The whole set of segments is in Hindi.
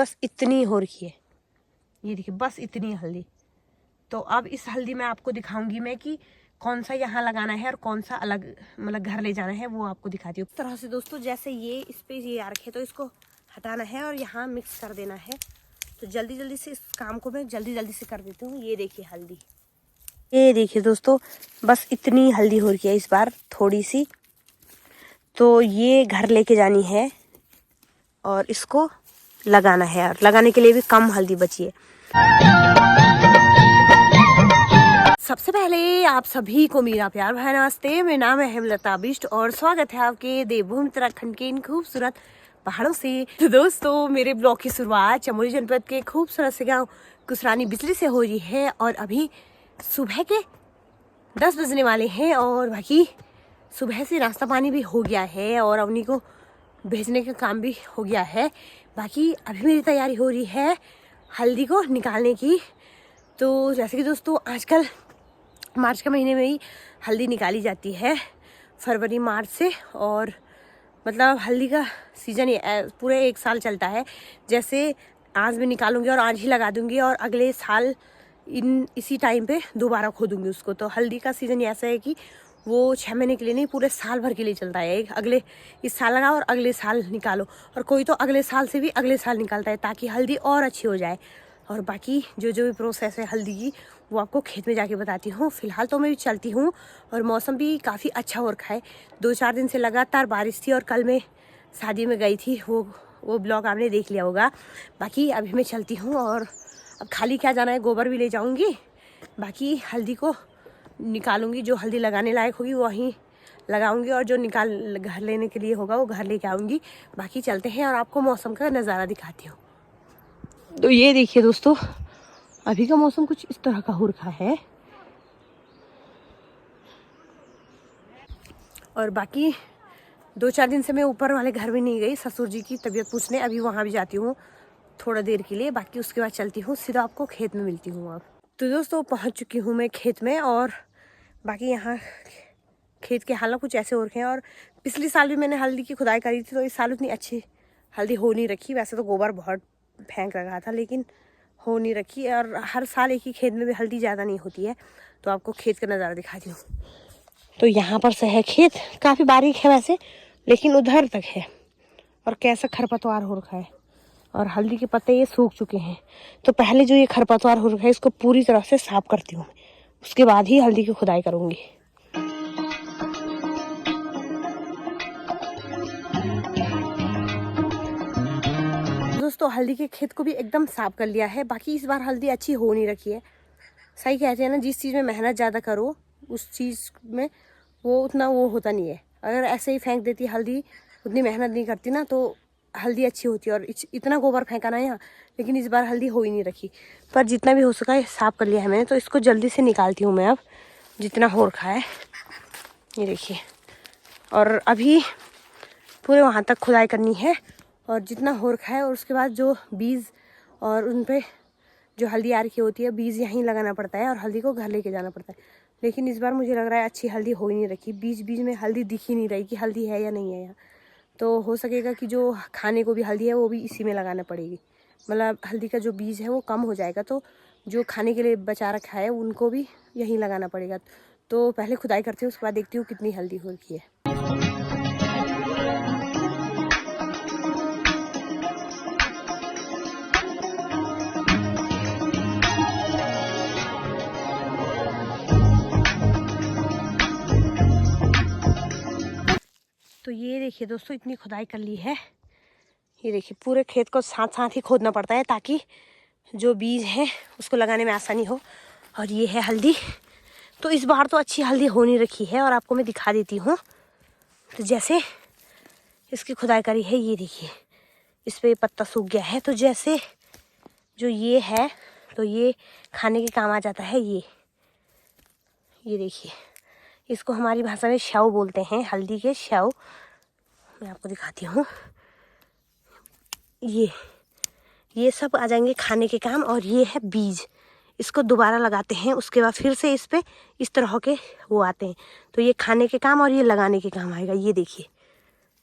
बस इतनी हो रही है, ये देखिए बस इतनी हल्दी। तो अब इस हल्दी में आपको दिखाऊंगी मैं कि कौन सा यहाँ लगाना है और कौन सा अलग मतलब घर ले जाना है, वो आपको दिखाती हूँ। इस तरह से दोस्तों जैसे ये इस पे ये आ रखे तो इसको हटाना है और यहाँ मिक्स कर देना है। तो जल्दी जल्दी से इस काम को मैं जल्दी से कर देती हूँ। ये देखिए हल्दी, ये देखिए दोस्तों बस इतनी हल्दी हो रही है इस बार थोड़ी सी। तो ये घर लेके जानी है और इसको लगाना है, और लगाने के लिए भी कम हल्दी बची है। सबसे पहले आप सभी को मेरा प्यार भरा नमस्ते। मेरा नाम है हेमलता बिष्ट और स्वागत है आपके देवभूमि उत्तराखंड के इन खूबसूरत पहाड़ों से। तो दोस्तों मेरे ब्लॉग की शुरुआत चमोली जनपद के खूबसूरत से गांव कुसरानी बिजली से हो रही है और अभी सुबह के 10 बजने वाले हैं और बाकी सुबह से नाश्ता पानी भी हो गया है और अवनी को भेजने का काम भी हो गया है। बाकी अभी मेरी तैयारी हो रही है हल्दी को निकालने की। तो जैसे कि दोस्तों आजकल मार्च के महीने में ही हल्दी निकाली जाती है, फरवरी मार्च से, और मतलब हल्दी का सीज़न पूरे 1 साल चलता है। जैसे आज मैं निकालूंगी और आज ही लगा दूंगी और अगले साल इसी टाइम पे दोबारा खोदूंगी उसको। तो हल्दी का सीज़न ऐसा है कि वो 6 महीने के लिए नहीं, पूरे साल भर के लिए चलता है। अगले इस साल लगाओ और अगले साल निकालो, और कोई तो अगले साल से भी अगले साल निकालता है ताकि हल्दी और अच्छी हो जाए। और बाकी जो भी प्रोसेस है हल्दी की वो आपको खेत में जाके बताती हूँ। फिलहाल तो मैं भी चलती हूँ और मौसम भी काफ़ी अच्छा हो रखा है। 2-4 दिन से लगातार बारिश थी और कल मैं शादी में गई थी, वो ब्लॉग आपने देख लिया होगा। बाकी अभी मैं चलती हूँ और अब खाली क्या जाना है, गोबर भी ले जाऊँगी। बाकी हल्दी को निकालूंगी, जो हल्दी लगाने लायक होगी वहीं लगाऊंगी और जो निकाल घर लेने के लिए होगा वो घर लेके आऊँगी। बाकी चलते हैं और आपको मौसम का नज़ारा दिखाती हूँ। तो ये देखिए दोस्तों अभी का मौसम कुछ इस तरह का हो रखा है। और बाकी 2-4 दिन से मैं ऊपर वाले घर भी नहीं गई, ससुर जी की तबीयत पूछने। अभी वहाँ भी जाती हूँ थोड़ा देर के लिए, बाकी उसके बाद चलती हूँ सीधा आपको खेत में मिलती हूँ। अब तो दोस्तों पहुँच चुकी हूँ मैं खेत में और बाकी यहाँ खेत के हालात कुछ ऐसे हो रखे हैं। और पिछले साल भी मैंने हल्दी की खुदाई करी थी तो इस साल उतनी अच्छी हल्दी हो नहीं रखी। वैसे तो गोबर बहुत फेंक रखा था लेकिन हो नहीं रखी, और हर साल एक ही खेत में भी हल्दी ज़्यादा नहीं होती है। तो आपको खेत का नज़ारा दिखाती हूँ। तो यहाँ पर से है खेत, काफ़ी बारीक है वैसे लेकिन उधर तक है, और कैसा खरपतवार हो रखा है और हल्दी के पत्ते ये सूख चुके हैं। तो पहले जो ये खरपतवार हो रखा है इसको पूरी तरह से साफ करती हूँ, उसके बाद ही हल्दी की खुदाई करूँगी। दोस्तों हल्दी के खेत को भी एकदम साफ कर लिया है। बाकी इस बार हल्दी अच्छी हो नहीं रखी है। सही कहते हैं ना, जिस चीज़ में मेहनत ज़्यादा करो उस चीज़ में वो उतना वो होता नहीं है। अगर ऐसे ही फेंक देती हल्दी, उतनी मेहनत नहीं करती ना, तो हल्दी अच्छी होती है। और इतना गोबर फेंका ना यहाँ, लेकिन इस बार हल्दी हो ही नहीं रखी। पर जितना भी हो सका है साफ कर लिया है मैंने। तो इसको जल्दी से निकालती हूँ मैं अब, जितना हो रखा है। ये देखिए, और अभी पूरे वहाँ तक खुदाई करनी है और जितना हो रखा है। और उसके बाद जो बीज और उन पर जो हल्दी आ रखी होती है, बीज यहीं लगाना पड़ता है और हल्दी को घर लेके जाना पड़ता है। लेकिन इस बार मुझे लग रहा है अच्छी हल्दी हो ही नहीं रखी। बीच बीच में हल्दी दिख ही नहीं रही कि हल्दी है या नहीं है यहाँ। तो हो सकेगा कि जो खाने को भी हल्दी है वो भी इसी में लगाना पड़ेगी। मतलब हल्दी का जो बीज है वो कम हो जाएगा, तो जो खाने के लिए बचा रखा है उनको भी यहीं लगाना पड़ेगा। तो पहले खुदाई करती हूँ, उसके बाद देखती हूँ कितनी हल्दी हो रखी है। तो ये देखिए दोस्तों इतनी खुदाई कर ली है। ये देखिए पूरे खेत को साथ साथ ही खोदना पड़ता है ताकि जो बीज है उसको लगाने में आसानी हो। और ये है हल्दी। तो इस बार तो अच्छी हल्दी हो नहीं रखी है और आपको मैं दिखा देती हूँ। तो जैसे इसकी खुदाई करी है, ये देखिए इस पर पत्ता सूख गया है। तो जैसे जो ये है तो ये खाने के काम आ जाता है। ये देखिए, इसको हमारी भाषा में शव बोलते हैं, हल्दी के शव। मैं आपको दिखाती हूँ। ये सब आ जाएंगे खाने के काम। और ये है बीज, इसको दोबारा लगाते हैं, उसके बाद फिर से इस पे इस तरह के वो आते हैं। तो ये खाने के काम और ये लगाने के काम आएगा। ये देखिए,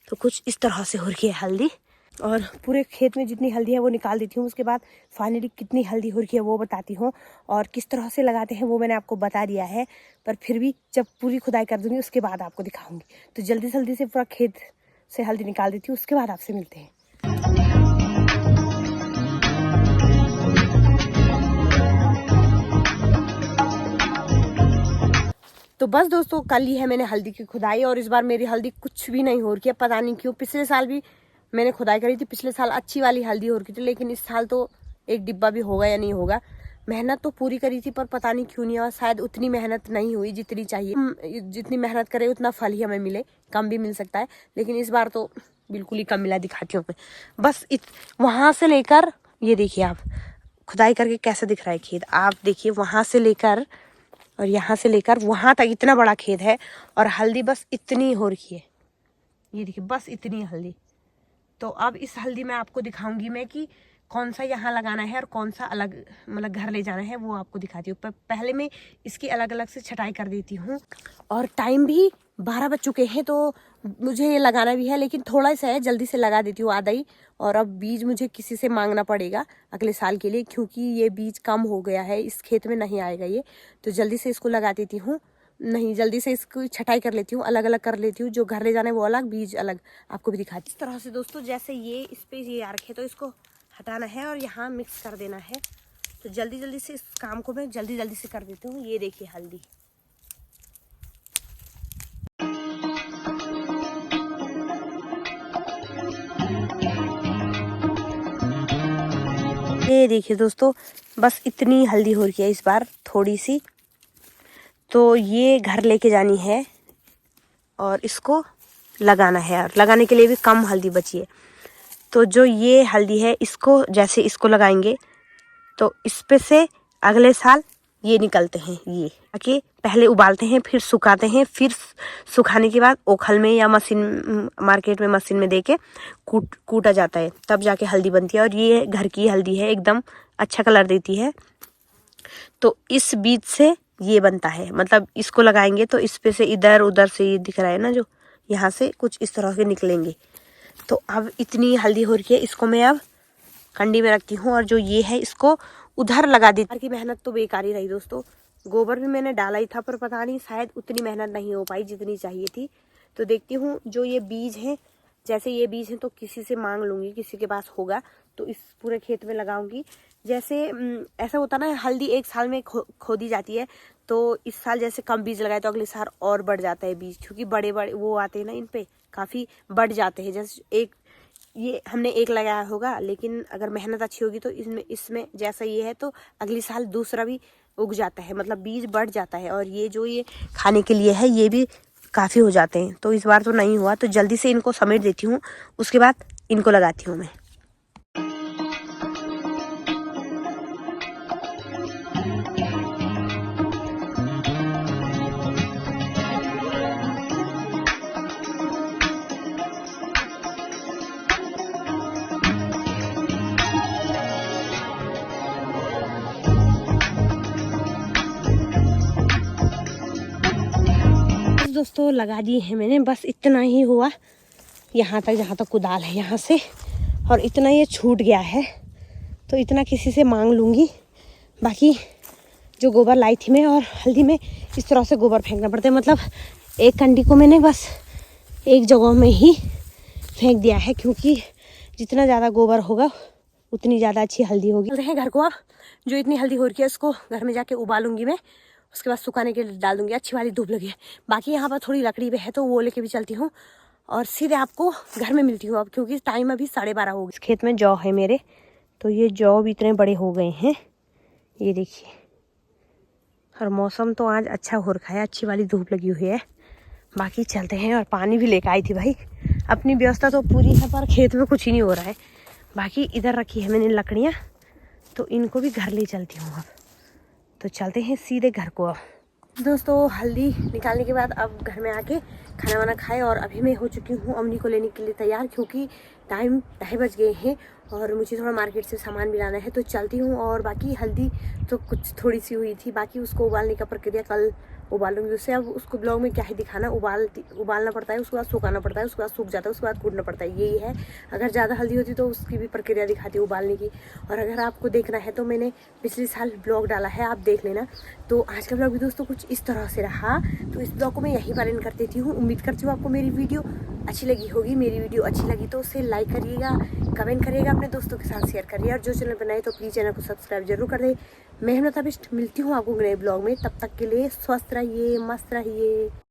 तो कुछ इस तरह से हो रही है हल्दी। और पूरे खेत में जितनी हल्दी है वो निकाल देती हूँ। उसके बाद फाइनली कितनी हल्दी हो रही है वो बताती हूँ, और किस तरह से लगाते हैं वो मैंने आपको बता दिया है, पर फिर भी जब पूरी खुदाई कर दूँगी उसके बाद आपको दिखाऊंगी। तो जल्दी जल्दी से पूरा खेत से हल्दी निकाल देती हूँ, उसके बाद आपसे मिलते हैं। तो बस दोस्तों, कल ही है मैंने हल्दी की खुदाई, और इस बार मेरी हल्दी कुछ भी नहीं हो रही है, पता नहीं क्यों। पिछले साल भी मैंने खुदाई करी थी, पिछले साल अच्छी वाली हल्दी हो रही थी, लेकिन इस साल तो एक डिब्बा भी होगा या नहीं होगा। मेहनत तो पूरी करी थी, पर पता नहीं क्यों नहीं हुआ। शायद उतनी मेहनत नहीं हुई जितनी चाहिए। जितनी मेहनत करे उतना फल ही हमें मिले, कम भी मिल सकता है, लेकिन इस बार तो बिल्कुल ही कम मिला। दिखाती हूँ मैं। बस वहां से लेकर, ये देखिए आप खुदाई करके कैसा दिख रहा है खेत, आप देखिए। वहां से लेकर और यहाँ से लेकर वहां तक इतना बड़ा खेत है, और हल्दी बस इतनी हो रही है। ये देखिए, बस इतनी हल्दी। तो अब इस हल्दी में आपको दिखाऊंगी मैं कि कौन सा यहाँ लगाना है और कौन सा अलग मतलब घर ले जाना है, वो आपको दिखाती हूँ। पर पहले मैं इसकी अलग अलग से छटाई कर देती हूँ। और टाइम भी 12 बज चुके हैं, तो मुझे ये लगाना भी है, लेकिन थोड़ा सा है, जल्दी से लगा देती हूँ आधा ही। और अब बीज मुझे किसी से मांगना पड़ेगा अगले साल के लिए, क्योंकि ये बीज कम हो गया है, इस खेत में नहीं आएगा ये। तो जल्दी से इसको लगा देती हूँ, नहीं जल्दी से इसको छटाई कर लेती हूँ, अलग अलग कर लेती हूँ। जो घर ले जाना है वो अलग, बीज अलग आपको भी दिखाती हूँ। इस तरह से दोस्तों, जैसे ये इस पे ये आ रखे, तो इसको हटाना है और यहाँ मिक्स कर देना है। तो जल्दी जल्दी से इस काम को मैं जल्दी जल्दी से कर देती हूँ। ये देखिए हल्दी, ये देखिए दोस्तों, बस इतनी हल्दी हो रही है इस बार, थोड़ी सी। तो ये घर लेके जानी है और इसको लगाना है, और लगाने के लिए भी कम हल्दी बची है। तो जो ये हल्दी है, इसको जैसे इसको लगाएंगे तो इस पे से अगले साल ये निकलते हैं। ये ताकि पहले उबालते हैं, फिर सुखाते हैं, फिर सुखाने के बाद ओखल में या मशीन, मार्केट में मशीन में देके कूटा जाता है, तब जाके हल्दी बनती है। और ये घर की हल्दी है, एकदम अच्छा कलर देती है। तो इस बीज से ये बनता है, मतलब इसको लगाएंगे तो इस पे से इधर उधर से ये दिख रहा है ना, जो यहाँ से कुछ इस तरह के निकलेंगे। तो अब इतनी हल्दी हो रही है, इसको मैं अब कंडी में रखती हूँ, और जो ये है इसको उधर लगा दी। की मेहनत तो बेकार ही रही दोस्तों। गोबर भी मैंने डाला ही था, पर पता नहीं शायद उतनी मेहनत नहीं हो पाई जितनी चाहिए थी। तो देखती हूँ, जो ये बीज हैं, जैसे ये बीज हैं तो किसी से मांग लूँगी, किसी के पास होगा तो इस पूरे खेत में लगाऊंगी। जैसे ऐसा होता ना, हल्दी एक साल में खोदी जाती है, तो इस साल जैसे कम बीज लगाए तो अगले साल और बढ़ जाता है बीज, क्योंकि बड़े बड़े वो आते हैं ना, इन पे काफ़ी बढ़ जाते हैं। जैसे एक ये हमने एक लगाया होगा, लेकिन अगर मेहनत अच्छी होगी तो इसमें जैसा ये है तो अगले साल दूसरा भी उग जाता है, मतलब बीज बढ़ जाता है। और ये जो ये खाने के लिए है, ये भी काफ़ी हो जाते हैं। तो इस बार तो नहीं हुआ, तो जल्दी से इनको समेट देती हूँ, उसके बाद इनको लगाती हूँ मैं। दोस्तों लगा दिए हैं मैंने, बस इतना ही हुआ यहाँ तक, जहाँ तक कुदाल है यहाँ से, और इतना ये छूट गया है, तो इतना किसी से मांग लूँगी। बाकी जो गोबर लाई थी मैं, और हल्दी में इस तरह से गोबर फेंकना पड़ता है, मतलब एक कंडी को मैंने बस एक जगह में ही फेंक दिया है, क्योंकि जितना ज़्यादा गोबर होगा उतनी ज़्यादा अच्छी हल्दी होगी। चलते हैं घर को। अब जो इतनी हल्दी हो रही है उसको घर में जाके उबालूंगी मैं, उसके बाद सुखाने के लिए डाल दूंगी। अच्छी वाली धूप लगी है। बाकी यहाँ पर थोड़ी लकड़ी पे है, तो वो लेके भी चलती हूँ, और सीधे आपको घर में मिलती हूँ अब, क्योंकि टाइम अभी 12:30 हो गया। इस खेत में जौ है मेरे, तो ये जौ भी इतने बड़े हो गए हैं, ये देखिए। और मौसम तो आज अच्छा हो रखा है, अच्छी वाली धूप लगी हुई है। बाकी चलते हैं, और पानी भी लेकर आई थी भाई। अपनी व्यवस्था तो पूरी है, पर खेत में कुछ ही नहीं हो रहा है। बाकी इधर रखी है मैंने लकड़ियाँ, तो इनको भी घर ले चलती हूँ अब। तो चलते हैं सीधे घर को। अब दोस्तों हल्दी निकालने के बाद अब घर में आके खाना वाना खाए और अभी मैं हो चुकी हूँ अम्मी को लेने के लिए तैयार, क्योंकि टाइम 2:30 बज गए हैं और मुझे थोड़ा मार्केट से सामान भी लाना है, तो चलती हूँ। और बाकी हल्दी तो कुछ थोड़ी सी हुई थी, बाकी उसको उबालने का प्रक्रिया कल उबालूंगी उसे। अब उसको ब्लॉग में क्या ही दिखाना, उबालना पड़ता है, उसके बाद सुखाना पड़ता है, उसके बाद सूख जाता है, उसके बाद कूटना पड़ता है, यही है। अगर ज़्यादा हल्दी होती तो उसकी भी प्रक्रिया दिखाती उबालने की। और अगर आपको देखना है तो मैंने पिछले साल ब्लॉग डाला है, आप देख लेना। तो आज का ब्लॉग भी दोस्तों कुछ इस तरह से रहा। तो इस ब्लॉग को मैं यहीं पर एंड कर देती हूँ। उम्मीद करती हूँ आपको मेरी वीडियो अच्छी लगी होगी। मेरी वीडियो अच्छी लगी तो उसे लाइक करिएगा, कमेंट करिएगा, अपने दोस्तों के साथ शेयर करिए, और जो चैनल बनाए तो प्लीज़ चैनल को सब्सक्राइब जरूर कर दे। मैं हेमलता बिष्ट मिलती हूँ आपको नए ब्लॉग में, तब तक के लिए स्वस्थ रहिए, मस्त रहिए।